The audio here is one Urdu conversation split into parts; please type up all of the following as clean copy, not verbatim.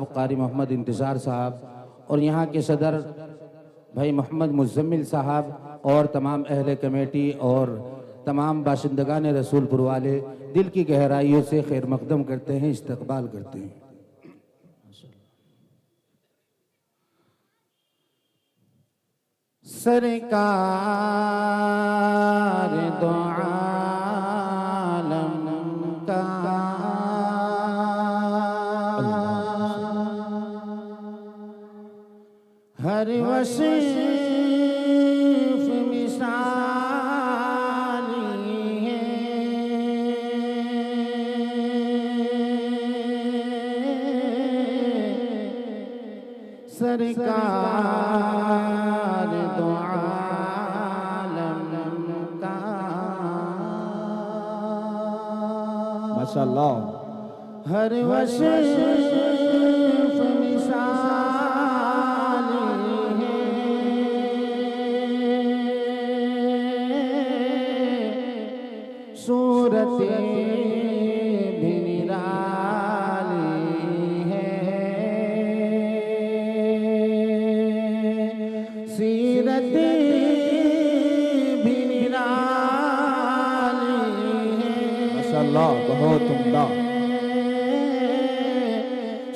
صاحب، قاری محمد انتظار صاحب اور یہاں کے صدر بھائی محمد مزمل صاحب اور تمام اہل کمیٹی اور تمام باشندگان رسول پور والے دل کی گہرائیوں سے خیر مقدم کرتے ہیں، استقبال کرتے ہیں۔ سرکار دو عالم کا ہر وصف مثالی ہے، سرکار دو عالم کا ماشاءاللہ ہر وصف مثالی ہے، صورت بھی نرالی ہے، سیرت بھی نرالی ہے، ماشاءاللہ بہت عمدہ،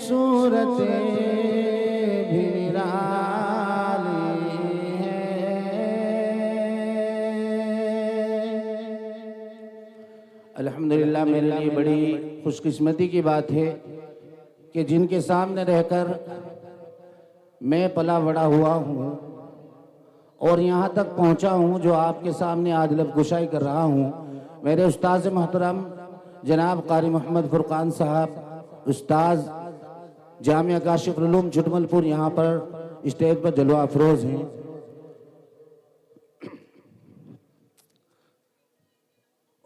صورت بھی نرالی ہے۔ الحمدللہ میرے لیے بڑی خوش قسمتی کی بات ہے کہ جن کے سامنے رہ کر میں پلا بڑا ہوا ہوں اور یہاں تک پہنچا ہوں جو آپ کے سامنے آج لب گشائی کر رہا ہوں، میرے استاذ محترم جناب قاری محمد فرقان صاحب، استاذ جامعہ کاشف العلوم جھٹمل پور یہاں پر اسٹیج پر جلوہ افروز ہیں۔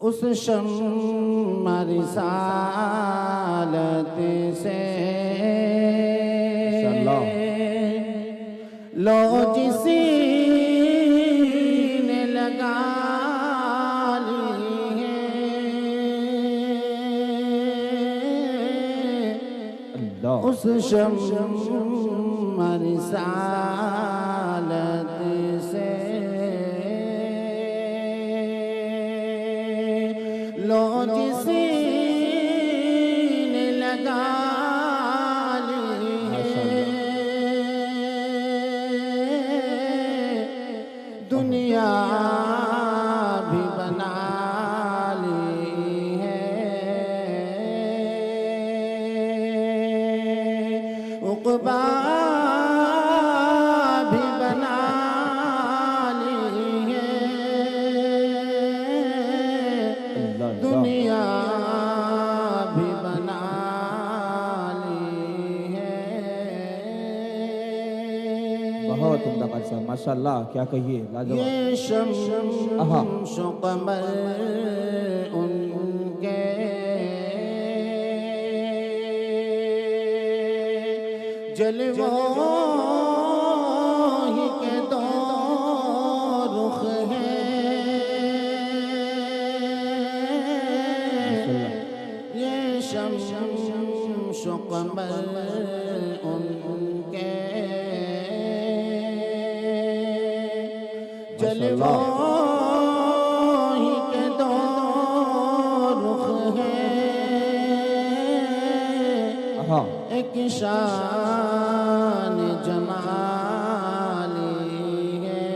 اس شمع رسالت سے لو جسی نے لگا لی ہے، اس شمع رسالت سے لو جسی نے لگا لی ہے، دنیا بھی بنا لی ہے، عقبہ بھی بنا لی ہے، دنیا بھی بنا لی ہے۔ بہت عمدہ قاری صاحب، ماشاءاللہ کیا کہیے، لاجواب۔ یہ شمس و قمر ان کے جلووں ہی کے دو رخ ہیں، یہ شمس و قمر ان کے جلووں ہی کے دو رخ ہیں، ایک شان جمالی ہے،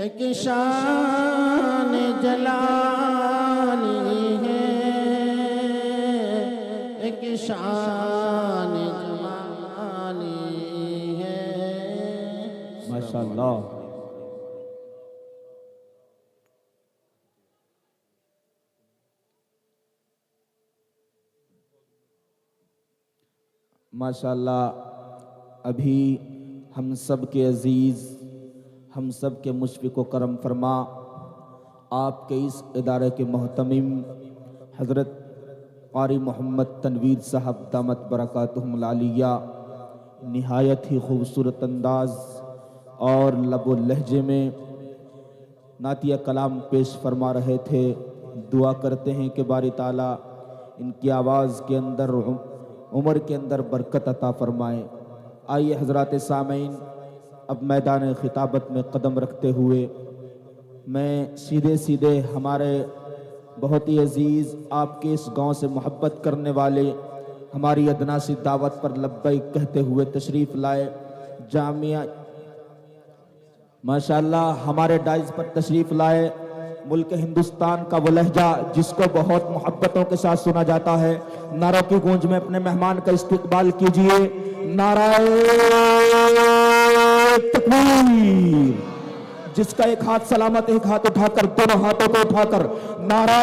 ایک شان جلالی ہے، ایک شان جمالی ہے۔ ماشاءاللہ ماشاءاللہ، ابھی ہم سب کے عزیز، ہم سب کے مشفق و کرم فرما، آپ کے اس ادارے کے محتمم حضرت قاری محمد تنویر صاحب دامت برکاتہم العالیہ نہایت ہی خوبصورت انداز اور لب و لہجے میں نعتیہ کلام پیش فرما رہے تھے۔ دعا کرتے ہیں کہ باری تعالیٰ ان کی آواز کے اندر عمر کے اندر برکت عطا فرمائے۔ آئیے حضرات سامعین، اب میدان خطابت میں قدم رکھتے ہوئے میں سیدھے ہمارے بہت ہی عزیز آپ کے اس گاؤں سے محبت کرنے والے ہماری ادنا سی دعوت پر لبیک کہتے ہوئے تشریف لائے جامعہ ماشاءاللہ ہمارے ڈائز پر تشریف لائے ملک ہندوستان کا وہ لہجہ جس کو بہت محبتوں کے ساتھ سنا جاتا ہے۔ نعروں کی گونج میں اپنے مہمان کا استقبال کیجئے۔ نعرہ تکبیر، جس کا ایک ہاتھ سلامت ایک ہاتھ اٹھا کر دونوں ہاتھوں کو اٹھا کر نعرہ